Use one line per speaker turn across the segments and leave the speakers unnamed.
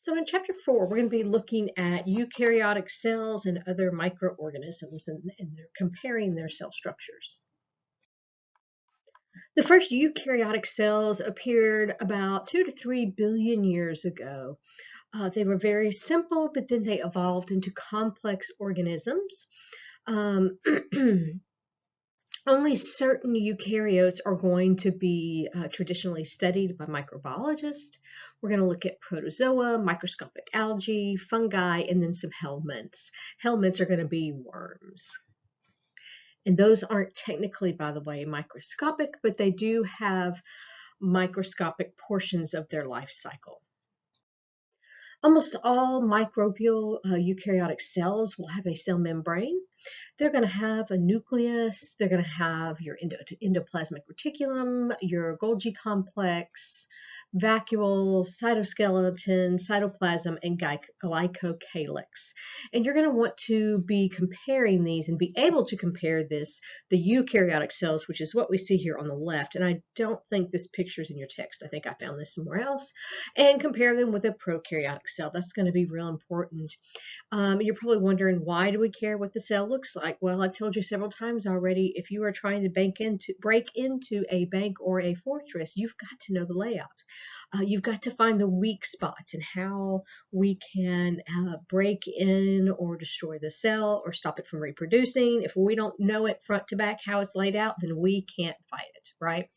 So in chapter 4, we're going to be looking at eukaryotic cells and other microorganisms, and they're comparing their cell structures. The first eukaryotic cells appeared about 2 to 3 billion years ago. They were very simple, but then they evolved into complex organisms. Only certain eukaryotes are going to be traditionally studied by microbiologists. We're going to look at protozoa, microscopic algae, fungi, and then some helminths. Helminths are going to be worms. And those aren't technically, by the way, microscopic, but they do have microscopic portions of their life cycle. Almost all microbial eukaryotic cells will have a cell membrane. They're going to have a nucleus. They're going to have your endoplasmic reticulum, your Golgi complex, vacuoles, cytoskeleton, cytoplasm, and glycocalyx. And you're going to want to be comparing these and be able to compare the eukaryotic cells, which is what we see here on the left. And I don't think this picture is in your text. I think I found this somewhere else. And compare them with a prokaryotic cell. That's going to be real important. You're probably wondering, why do we care what the cell looks like? Well, I've told you several times already, if you are trying to break into a bank or a fortress, you've got to know the layout. You've got to find the weak spots and how we can break in or destroy the cell or stop it from reproducing. If we don't know it front to back, how it's laid out, then we can't fight it, right?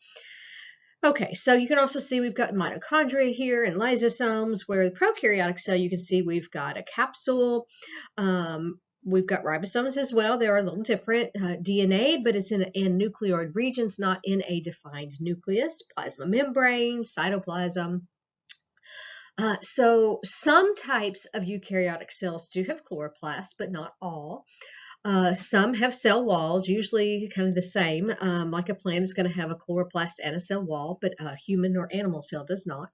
Okay, so you can also see we've got mitochondria here and lysosomes, where the prokaryotic cell, you can see we've got a capsule. We've got ribosomes as well. They're a little different DNA, but it's in nucleoid regions, not in a defined nucleus. Plasma membrane, cytoplasm. So some types of eukaryotic cells do have chloroplasts, but not all. Some have cell walls, usually kind of the same. Like a plant is going to have a chloroplast and a cell wall, but a human or animal cell does not.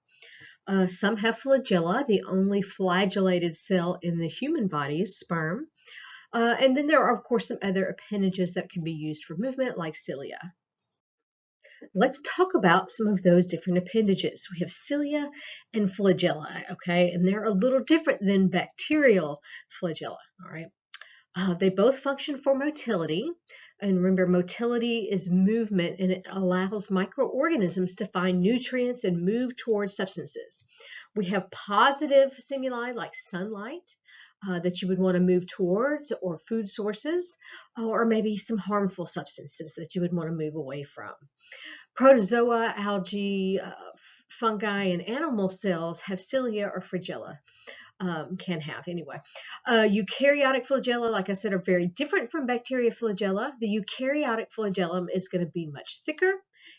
Some have flagella. The only flagellated cell in the human body is sperm. And then there are, of course, some other appendages that can be used for movement, like cilia. Let's talk about some of those different appendages. We have cilia and flagella, okay? And they're a little different than bacterial flagella, all right? They both function for motility. And remember, motility is movement, and it allows microorganisms to find nutrients and move towards substances. We have positive stimuli like sunlight that you would want to move towards, or food sources, or maybe some harmful substances that you would want to move away from. Protozoa, algae, fungi, and animal cells have cilia or flagella. Can have anyway. Eukaryotic flagella, like I said, are very different from bacteria flagella. The eukaryotic flagellum is going to be much thicker.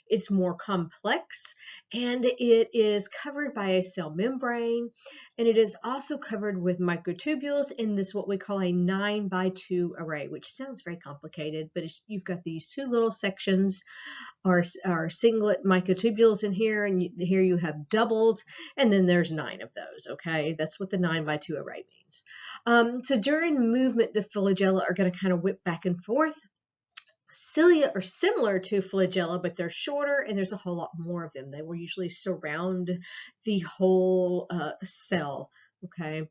It's more complex, and it is covered by a cell membrane, and it is also covered with microtubules in this what we call a 9x2 array, which sounds very complicated, but you've got these two little sections, are singlet microtubules in here, and here you have doubles, and then there's 9 of those, okay? That's what the 9x2 array means. So during movement, the flagella are going to kind of whip back and forth. Cilia are similar to flagella, but they're shorter, and there's a whole lot more of them. They will usually surround the whole cell, okay?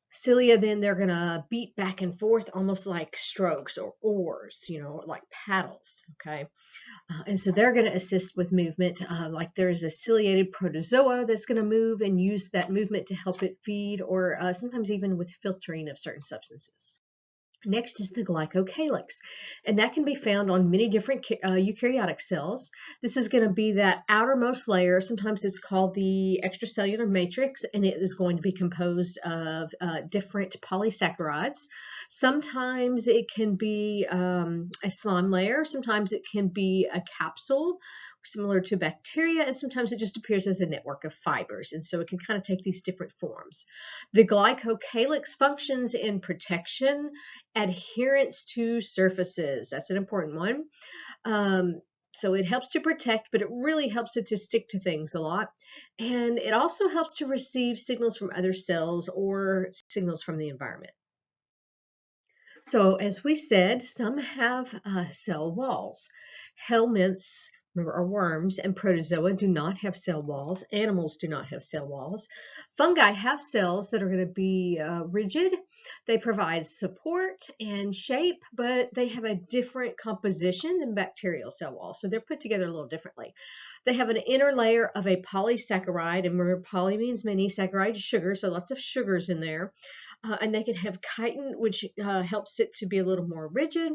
Cilia, then they're going to beat back and forth almost like strokes or oars, like paddles, okay? And so they're going to assist with movement. Like there's a ciliated protozoa that's going to move and use that movement to help it feed, or sometimes even with filtering of certain substances. Next is the Glycocalyx, and that can be found on many different eukaryotic cells. This is going to be that outermost layer. Sometimes it's called the extracellular matrix, and it is going to be composed of different polysaccharides. Sometimes it can be a slime layer. Sometimes it can be a capsule, similar to bacteria, and sometimes it just appears as a network of fibers, and so it can kind of take these different forms. The glycocalyx functions in protection, adherence to surfaces. That's an important one. So it helps to protect, but it really helps it to stick to things a lot. And it also helps to receive signals from other cells or signals from the environment. So as we said, some have cell walls. Helminths remember, are worms, and protozoa do not have cell walls. Animals do not have cell walls. Fungi have cells that are going to be rigid. They provide support and shape, but they have a different composition than bacterial cell walls, so they're put together a little differently. They have an inner layer of a polysaccharide, and remember, poly means many, saccharide is sugar, so lots of sugars in there. And they can have chitin, which helps it to be a little more rigid,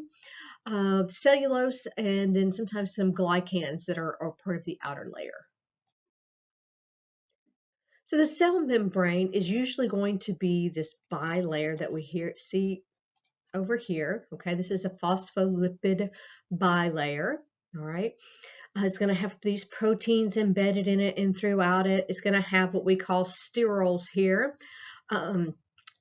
cellulose, and then sometimes some glycans that are part of the outer layer. So the cell membrane is usually going to be this bilayer that we see over here. Okay, this is a phospholipid bilayer. All right. It's going to have these proteins embedded in it and throughout it. It's going to have what we call sterols here,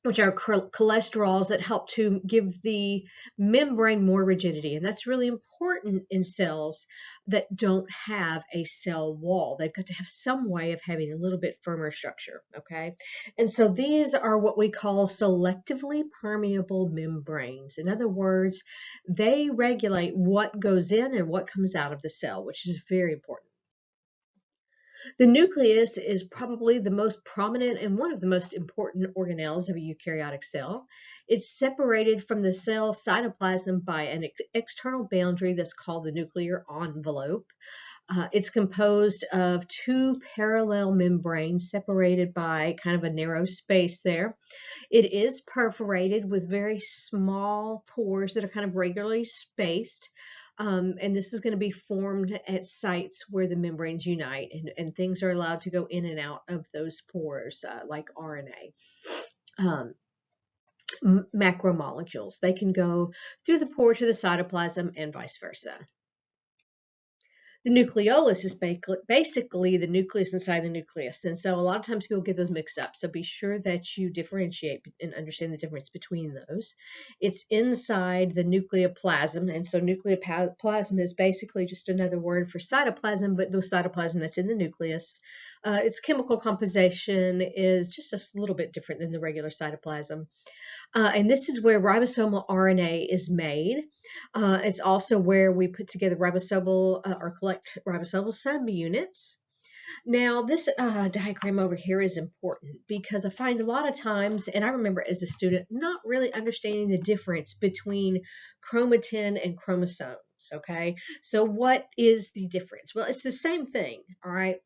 which are cholesterols that help to give the membrane more rigidity. And that's really important in cells that don't have a cell wall. They've got to have some way of having a little bit firmer structure, okay? And so these are what we call selectively permeable membranes. In other words, they regulate what goes in and what comes out of the cell, which is very important. The nucleus is probably the most prominent and one of the most important organelles of a eukaryotic cell. It's separated from the cell cytoplasm by an external boundary that's called the nuclear envelope. It's composed of two parallel membranes separated by kind of a narrow space there. It is perforated with very small pores that are kind of regularly spaced. And this is going to be formed at sites where the membranes unite, and things are allowed to go in and out of those pores, like RNA. Macromolecules, they can go through the pore to the cytoplasm and vice versa. The nucleolus is basically the nucleus inside the nucleus. And so a lot of times people get those mixed up. So be sure that you differentiate and understand the difference between those. It's inside the nucleoplasm. And so nucleoplasm is basically just another word for cytoplasm, but the cytoplasm that's in the nucleus. Its chemical composition is just a little bit different than the regular cytoplasm. And this is where ribosomal RNA is made. It's also where we put together ribosomal or collect ribosomal subunits. Now, this diagram over here is important because I find a lot of times, and I remember as a student, not really understanding the difference between chromatin and chromosomes, okay? So what is the difference? Well, it's the same thing, all right?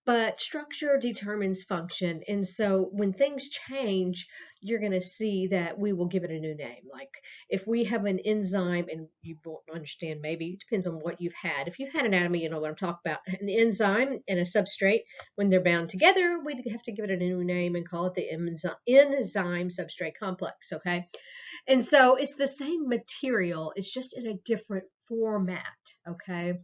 But structure determines function, and so when things change, you're going to see that we will give it a new name. Like if we have an enzyme, and you won't understand, maybe it depends on what you've had. If you've had anatomy, you know what I'm talking about. An enzyme and a substrate, when they're bound together, we have to give it a new name and call it the enzyme substrate complex, okay? And so it's the same material, it's just in a different format, okay?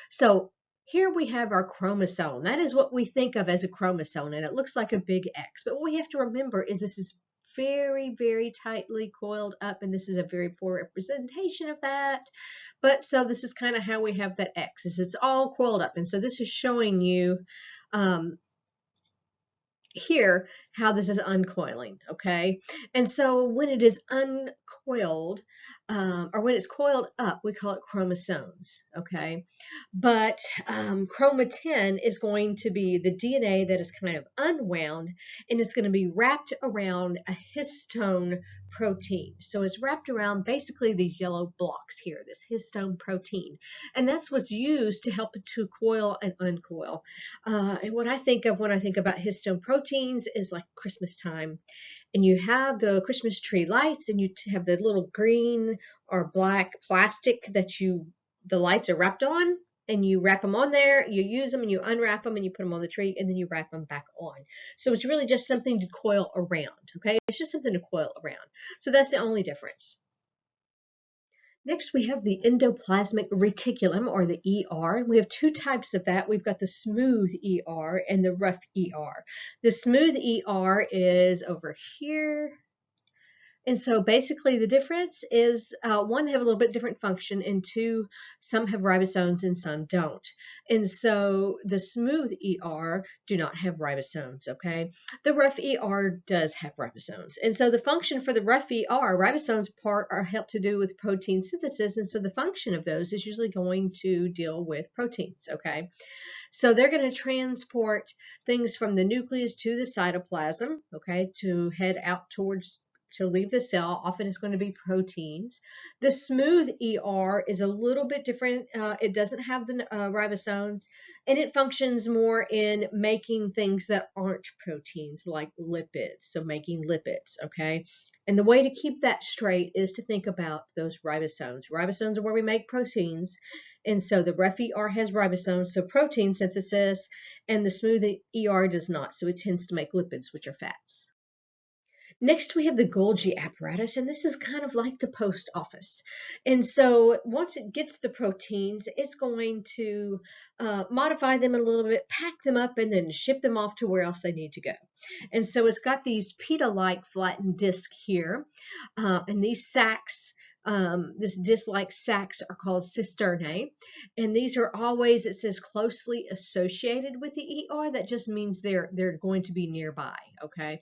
So here we have our chromosome. That is what we think of as a chromosome, and it looks like a big X. But what we have to remember is this is very, very tightly coiled up, and this is a very poor representation of that. But so this is kind of how we have that X, is it's all coiled up. And so this is showing you here how this is uncoiling, okay? And so when it is uncoiled, or when it's coiled up, we call it chromosomes, okay? But chromatin is going to be the DNA that is kind of unwound, and it's going to be wrapped around a histone protein. So it's wrapped around basically these yellow blocks here, this histone protein. And that's what's used to help it to coil and uncoil. And what I think of when I think about histone proteins is like Christmas time. And you have the Christmas tree lights, and you have the little green or black plastic that the lights are wrapped on, and you wrap them on there, you use them, and you unwrap them, and you put them on the tree, and then you wrap them back on. So it's really just something to coil around, okay? It's just something to coil around. So that's the only difference. Next, we have the endoplasmic reticulum, or the ER. We have two types of that. We've got the smooth ER and the rough ER. The smooth ER is over here, And so basically the difference is one, have a little bit different function, and two, some have ribosomes and some don't. And so the smooth ER do not have ribosomes, okay? The rough ER does have ribosomes. And so the function for the rough ER, ribosomes are help to do with protein synthesis, and so the function of those is usually going to deal with proteins, okay? So they're going to transport things from the nucleus to the cytoplasm, okay, to head out towards, to leave the cell. Often it's going to be proteins. The smooth ER is a little bit different. It doesn't have the ribosomes, and it functions more in making things that aren't proteins, like lipids. So making lipids, okay? And the way to keep that straight is to think about those ribosomes. Ribosomes are where we make proteins. And so the rough ER has ribosomes, so protein synthesis, and the smooth ER does not. So it tends to make lipids, which are fats. Next, we have the Golgi apparatus, and this is kind of like the post office. And so once it gets the proteins, it's going to modify them a little bit, pack them up, and then ship them off to where else they need to go. And so it's got these pita-like flattened disc here, and these sacs, this disc-like sacs are called cisternae, and these are always, it says, closely associated with the ER. That just means they're going to be nearby, okay?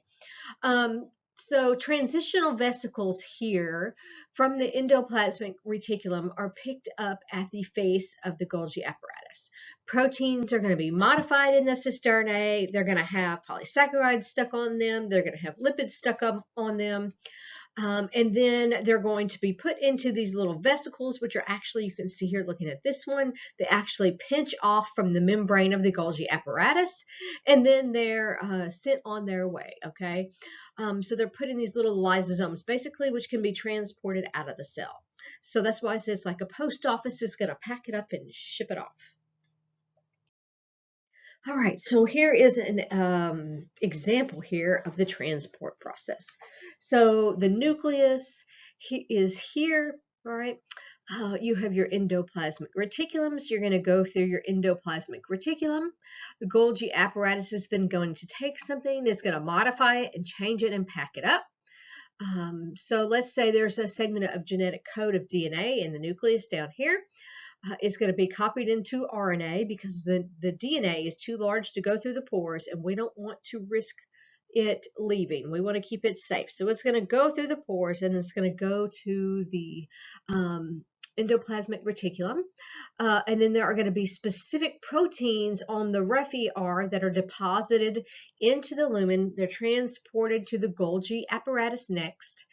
So transitional vesicles here from the endoplasmic reticulum are picked up at the face of the Golgi apparatus. Proteins are going to be modified in the cisternae. They're going to have polysaccharides stuck on them. They're going to have lipids stuck up on them. And then they're going to be put into these little vesicles, which are actually, you can see here looking at this one, they actually pinch off from the membrane of the Golgi apparatus, and then they're sent on their way, okay? So they're put in these little lysosomes, basically, which can be transported out of the cell. So that's why I say it's like a post office is going to pack it up and ship it off. All right, so here is an example here of the transport process. So the nucleus is here, all right? You have your endoplasmic reticulums. You're going to go through your endoplasmic reticulum. The Golgi apparatus is then going to take something, it's going to modify it and change it and pack it up. So let's say there's a segment of genetic code of DNA in the nucleus down here. It's going to be copied into RNA because the DNA is too large to go through the pores, and we don't want to risk it leaving. We want to keep it safe. So it's going to go through the pores, and it's going to go to the endoplasmic reticulum. And then there are going to be specific proteins on the rough ER that are deposited into the lumen. They're transported to the Golgi apparatus next.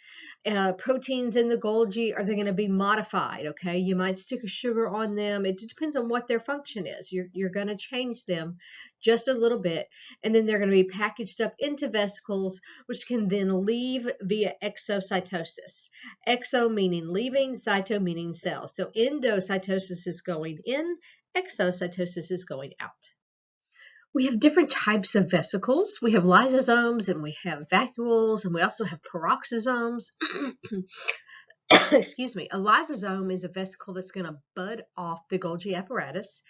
Proteins in the Golgi, are they going to be modified? Okay, you might stick a sugar on them. It depends on what their function is. You're going to change them just a little bit, and then they're going to be packaged up into vesicles, which can then leave via exocytosis. Exo meaning leaving, cyto meaning cell. So endocytosis is going in, exocytosis is going out. We have different types of vesicles. We have lysosomes, and we have vacuoles, and we also have peroxisomes. Excuse me. A lysosome is a vesicle that's going to bud off the Golgi apparatus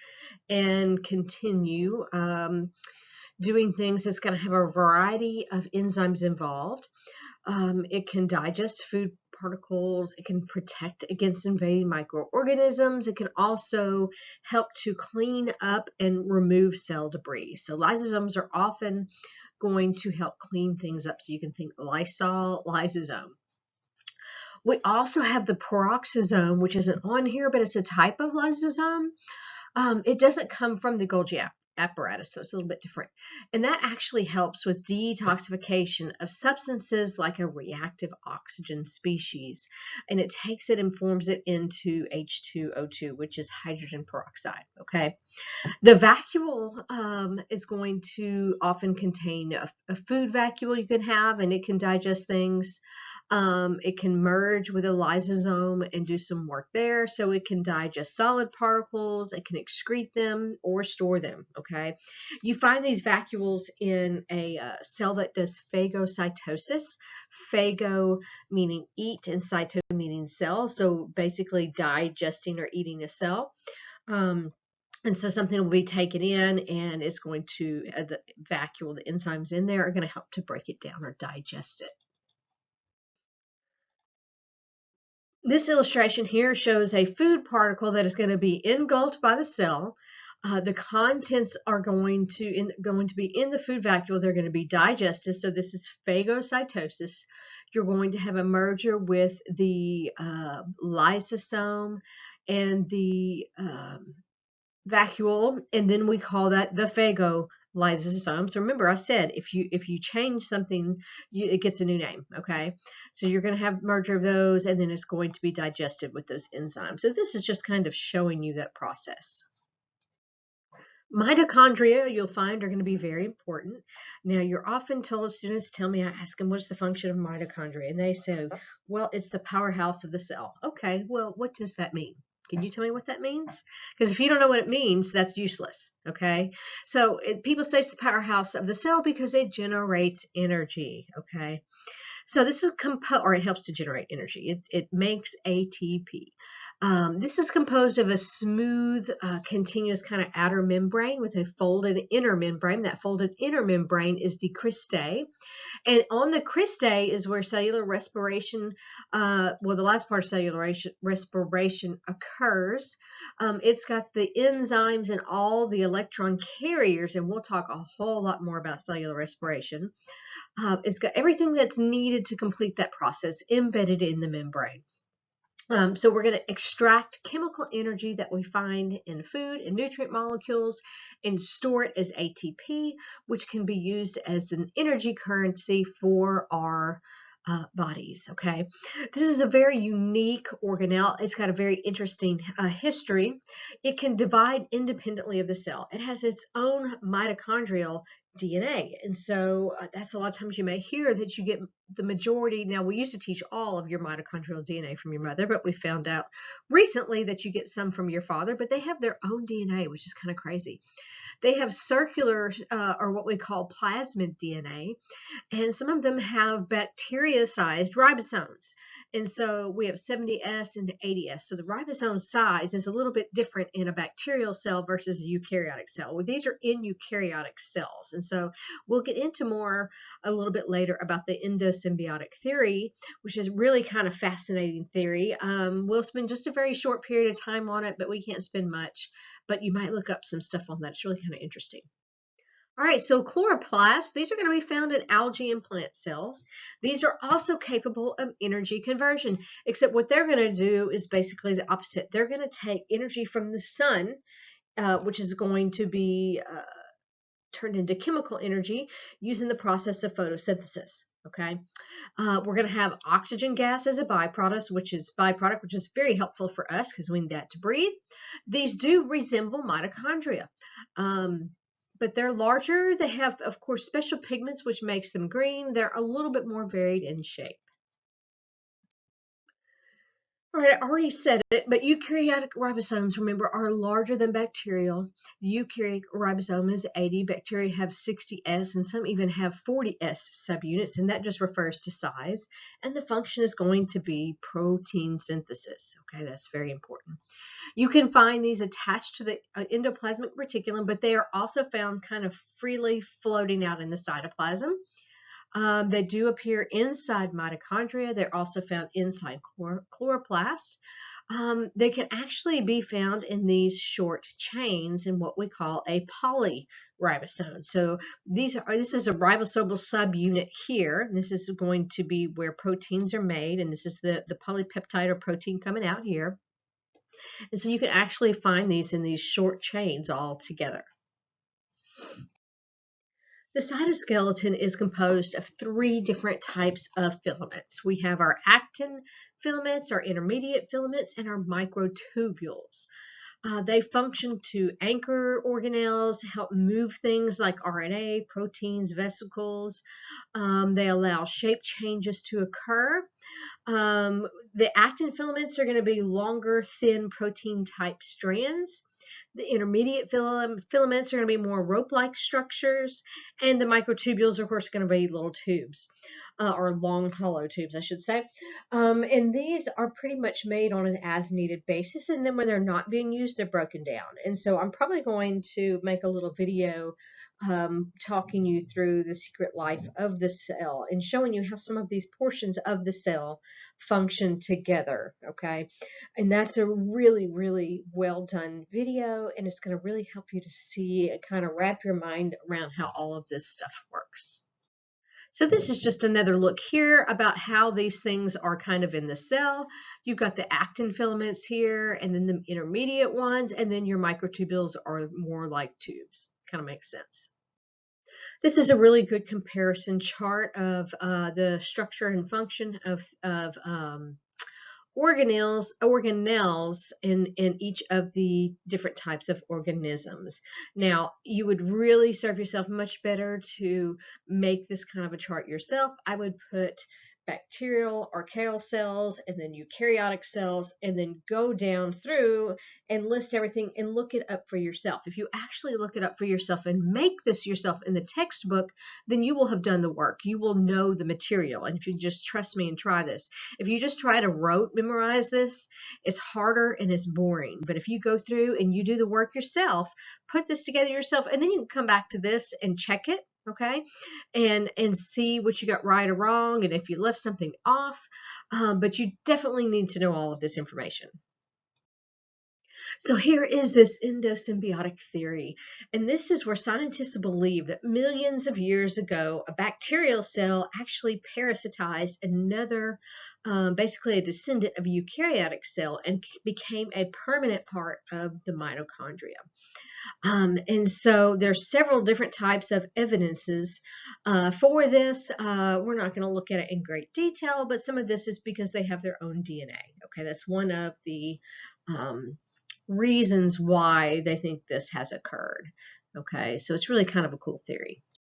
and continue doing things. It's going to have a variety of enzymes involved. It can digest food particles. It can protect against invading microorganisms. It can also help to clean up and remove cell debris. So lysosomes are often going to help clean things up. So you can think Lysol, lysosome. We also have the peroxisome, which isn't on here, but it's a type of lysosome. It doesn't come from the Golgi apparatus, so it's a little bit different. And that actually helps with detoxification of substances like a reactive oxygen species. And it takes it and forms it into H2O2, which is hydrogen peroxide, okay? The vacuole is going to often contain a food vacuole you can have, and it can digest things. It can merge with a lysosome and do some work there. So it can digest solid particles, it can excrete them or store them, okay? You find these vacuoles in a cell that does phagocytosis. Phago meaning eat and cyto meaning cell. So basically digesting or eating a cell. And so something will be taken in, and it's going to, the vacuole, the enzymes in there are going to help to break it down or digest it. This illustration here shows a food particle that is going to be engulfed by the cell. The contents are going to be in the food vacuole. They're going to be digested. So this is phagocytosis. You're going to have a merger with the lysosome and the vacuole, and then we call that the phagolysosome. So remember, I said if you change something, it gets a new name. Okay, so you're going to have merger of those, and then it's going to be digested with those enzymes. So this is just kind of showing you that process. Mitochondria, you'll find, are going to be very important. Now, you're often told, students tell me, I ask them, what's the function of mitochondria? And they say, well, it's the powerhouse of the cell. Okay, well, what does that mean? Can you tell me what that means? Because if you don't know what it means, that's useless, okay? So people say it's the powerhouse of the cell because it generates energy, okay? So this is or it helps to generate energy. It makes ATP. This is composed of a smooth, continuous kind of outer membrane with a folded inner membrane. That folded inner membrane is the cristae. And on the cristae is where cellular respiration, the last part of cellular respiration occurs. It's got the enzymes and all the electron carriers, and we'll talk a whole lot more about cellular respiration. It's got everything that's needed to complete that process embedded in the membrane. So we're going to extract chemical energy that we find in food and nutrient molecules and store it as ATP, which can be used as an energy currency for our bodies. Okay, this is a very unique organelle. It's got a very interesting history. It can divide independently of the cell. It has its own mitochondrial DNA, and so that's a lot of times you may hear that you get the majority. Now, we used to teach all of your mitochondrial DNA from your mother, but we found out recently that you get some from your father, but they have their own DNA, which is kind of crazy. They have circular or what we call plasmid DNA, and some of them have bacteria-sized ribosomes. And so we have 70S and 80S. So the ribosome size is a little bit different in a bacterial cell versus a eukaryotic cell. Well, these are in eukaryotic cells. And so we'll get into more a little bit later about the endosymbiotic theory, which is really kind of fascinating theory. We'll spend just a very short period of time on it, but we can't spend much. But you might look up some stuff on that. It's really kind of interesting. All right, so chloroplasts, these are going to be found in algae and plant cells. These are also capable of energy conversion, except what they're going to do is basically the opposite. They're going to take energy from the sun, which is going to be turned into chemical energy using the process of photosynthesis. Okay, we're going to have oxygen gas as a byproduct, which is very helpful for us because we need that to breathe. These do resemble mitochondria. But they're larger. They have, of course, special pigments, which makes them green. They're a little bit more varied in shape. All right, I already said it, but eukaryotic ribosomes, remember, are larger than bacterial. The eukaryotic ribosome is 80. Bacteria have 60S, and some even have 40S subunits, and that just refers to size. And the function is going to be protein synthesis. Okay, that's very important. You can find these attached to the endoplasmic reticulum, but they are also found kind of freely floating out in the cytoplasm. They do appear inside mitochondria. They're also found inside chloroplast. They can actually be found in these short chains in what we call a polyribosome. So this is a ribosomal subunit here. This is going to be where proteins are made, and this is the polypeptide or protein coming out here. And so you can actually find these in these short chains all together. The cytoskeleton is composed of 3 different types of filaments. We have our actin filaments, our intermediate filaments, and our microtubules. They function to anchor organelles, help move things like RNA, proteins, vesicles. They allow shape changes to occur. The actin filaments are going to be longer, thin protein-type strands. The intermediate filaments are going to be more rope-like structures, and the microtubules, of course, are going to be little tubes, or long, hollow tubes, I should say. And these are pretty much made on an as-needed basis, and then when they're not being used, they're broken down. And so I'm probably going to make a little video talking you through the secret life of the cell and showing you how some of these portions of the cell function together, okay? And that's a really, really well done video, and it's going to really help you to see and kind of wrap your mind around how all of this stuff works. So this is just another look here about how these things are kind of in the cell. You've got the actin filaments here, and then the intermediate ones, and then your microtubules are more like tubes. Kind of makes sense. This is a really good comparison chart of the structure and function of organelles in each of the different types of organisms. Now, you would really serve yourself much better to make this kind of a chart yourself. I would put bacterial, archaeal cells, and then eukaryotic cells, and then go down through and list everything and look it up for yourself. If you actually look it up for yourself and make this yourself in the textbook, then you will have done the work. You will know the material. And if you just trust me and try this, if you just try to rote memorize this, it's harder and it's boring. But if you go through and you do the work yourself, put this together yourself, and then you can come back to this and check it, okay, and see what you got right or wrong, and if you left something off, but you definitely need to know all of this information. So here is this endosymbiotic theory, and this is where scientists believe that millions of years ago, a bacterial cell actually parasitized another, basically a descendant of a eukaryotic cell, and became a permanent part of the mitochondria. And so there's several different types of evidences for this. We're not going to look at it in great detail, but some of this is because they have their own DNA. Okay, that's one of the reasons why they think this has occurred. Okay, so it's really kind of a cool theory.